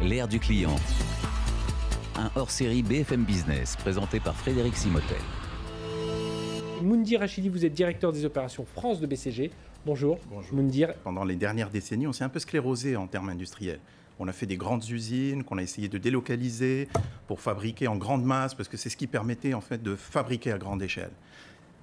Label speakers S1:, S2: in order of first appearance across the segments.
S1: L'ère du client. Un hors-série BFM Business présenté par Frédéric Simotel.
S2: Moundir Rachidi, vous êtes directeur des opérations France de BCG. Bonjour.
S3: Bonjour.
S2: Moundir.
S3: Pendant les dernières décennies, on s'est un peu sclérosé en termes industriels. On a fait des grandes usines qu'on a essayé de délocaliser pour fabriquer en grande masse, parce que c'est ce qui permettait en fait de fabriquer à grande échelle.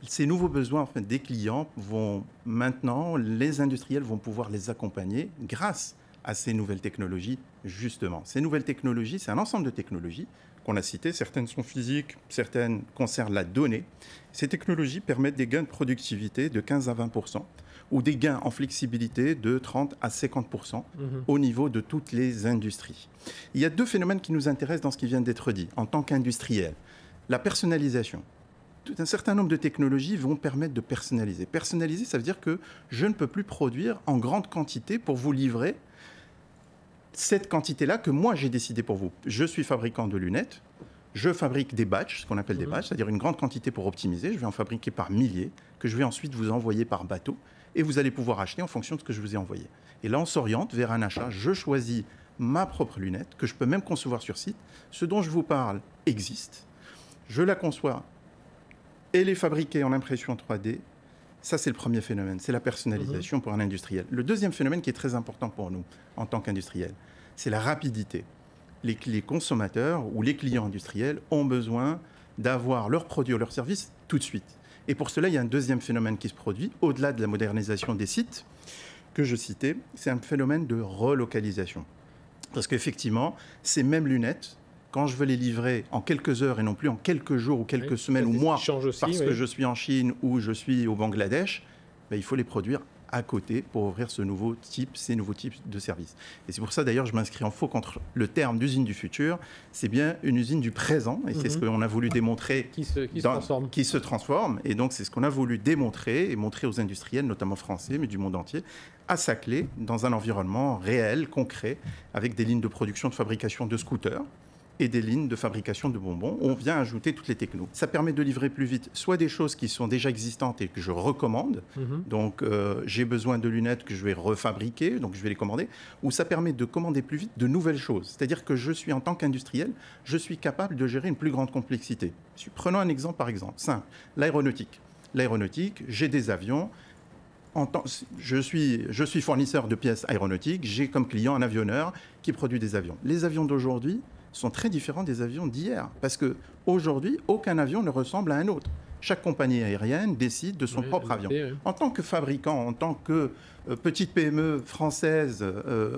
S3: Ces nouveaux besoins en fait, des clients vont maintenant, les industriels vont pouvoir les accompagner grâce à ces nouvelles technologies, justement. Ces nouvelles technologies, c'est un ensemble de technologies qu'on a citées. Certaines sont physiques, certaines concernent la donnée. Ces technologies permettent des gains de productivité de 15 à 20%, ou des gains en flexibilité de 30 à 50% au niveau de toutes les industries. Il y a deux phénomènes qui nous intéressent dans ce qui vient d'être dit, en tant qu'industriel. La personnalisation. Tout un certain nombre de technologies vont permettre de personnaliser. Personnaliser, ça veut dire que je ne peux plus produire en grande quantité pour vous livrer cette quantité-là que moi j'ai décidé pour vous. Je suis fabricant de lunettes, je fabrique des batchs, ce qu'on appelle des batchs, c'est-à-dire une grande quantité pour optimiser. Je vais en fabriquer par milliers, que je vais ensuite vous envoyer par bateau, et vous allez pouvoir acheter en fonction de ce que je vous ai envoyé. Et là, on s'oriente vers un achat. Je choisis ma propre lunette, que je peux même concevoir sur site. Ce dont je vous parle existe. Je la conçois et les fabriquer en impression 3D. Ça, c'est le premier phénomène, c'est la personnalisation pour un industriel. Le deuxième phénomène qui est très important pour nous, en tant qu'industriels, c'est la rapidité. Les consommateurs ou les clients industriels ont besoin d'avoir leurs produits ou leurs services tout de suite. Et pour cela, il y a un deuxième phénomène qui se produit, au-delà de la modernisation des sites que je citais, c'est un phénomène de relocalisation. Parce qu'effectivement, ces mêmes lunettes, quand je veux les livrer en quelques heures et non plus en quelques jours ou quelques semaines ou mois, parce que je suis en Chine ou je suis au Bangladesh, ben, il faut les produire à côté pour ouvrir ces nouveaux types de services. Et c'est pour ça d'ailleurs je m'inscris en faux contre le terme d'usine du futur. C'est bien une usine du présent et c'est ce qu'on a voulu démontrer
S2: qui se transforme.
S3: Et donc c'est ce qu'on a voulu démontrer et montrer aux industriels, notamment français, mais du monde entier, à Saclay, dans un environnement réel, concret, avec des lignes de production de fabrication de scooters et des lignes de fabrication de bonbons. On vient ajouter toutes les technos. Ça permet de livrer plus vite, soit des choses qui sont déjà existantes et que je recommande, donc j'ai besoin de lunettes que je vais refabriquer, donc je vais les commander, ou ça permet de commander plus vite de nouvelles choses. C'est-à-dire que je suis, en tant qu'industriel, je suis capable de gérer une plus grande complexité. Prenons un exemple, par exemple, simple, l'aéronautique. L'aéronautique, j'ai des avions. Je suis fournisseur de pièces aéronautiques, j'ai comme client un avionneur qui produit des avions. Les avions d'aujourd'hui sont très différents des avions d'hier, parce qu'aujourd'hui, aucun avion ne ressemble à un autre. Chaque compagnie aérienne décide de son propre avion. En tant que fabricant, en tant que petite PME française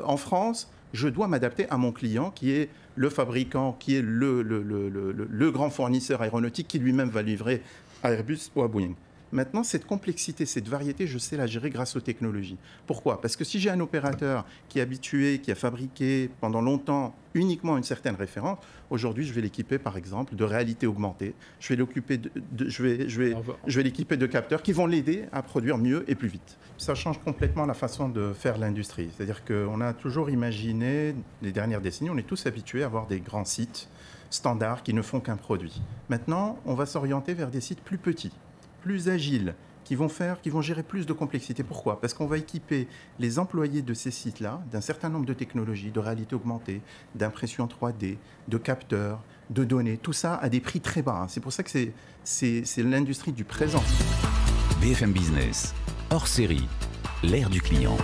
S3: en France, je dois m'adapter à mon client qui est le fabricant, qui est le grand fournisseur aéronautique qui lui-même va livrer à Airbus ou à Boeing. Maintenant, cette complexité, cette variété, je sais la gérer grâce aux technologies. Pourquoi? Parce que si j'ai un opérateur qui est habitué, qui a fabriqué pendant longtemps uniquement une certaine référence, aujourd'hui, je vais l'équiper, par exemple, de réalité augmentée. Je vais l'équiper de capteurs qui vont l'aider à produire mieux et plus vite. Ça change complètement la façon de faire l'industrie. C'est-à-dire qu'on a toujours imaginé, les dernières décennies, on est tous habitués à avoir des grands sites standards qui ne font qu'un produit. Maintenant, on va s'orienter vers des sites plus petits, plus agiles, qui vont gérer plus de complexité. Pourquoi? Parce qu'on va équiper les employés de ces sites-là d'un certain nombre de technologies, de réalité augmentée, d'impression 3D, de capteurs, de données, tout ça à des prix très bas. C'est pour ça que c'est l'industrie du présent.
S1: BFM Business, hors série, l'ère du client.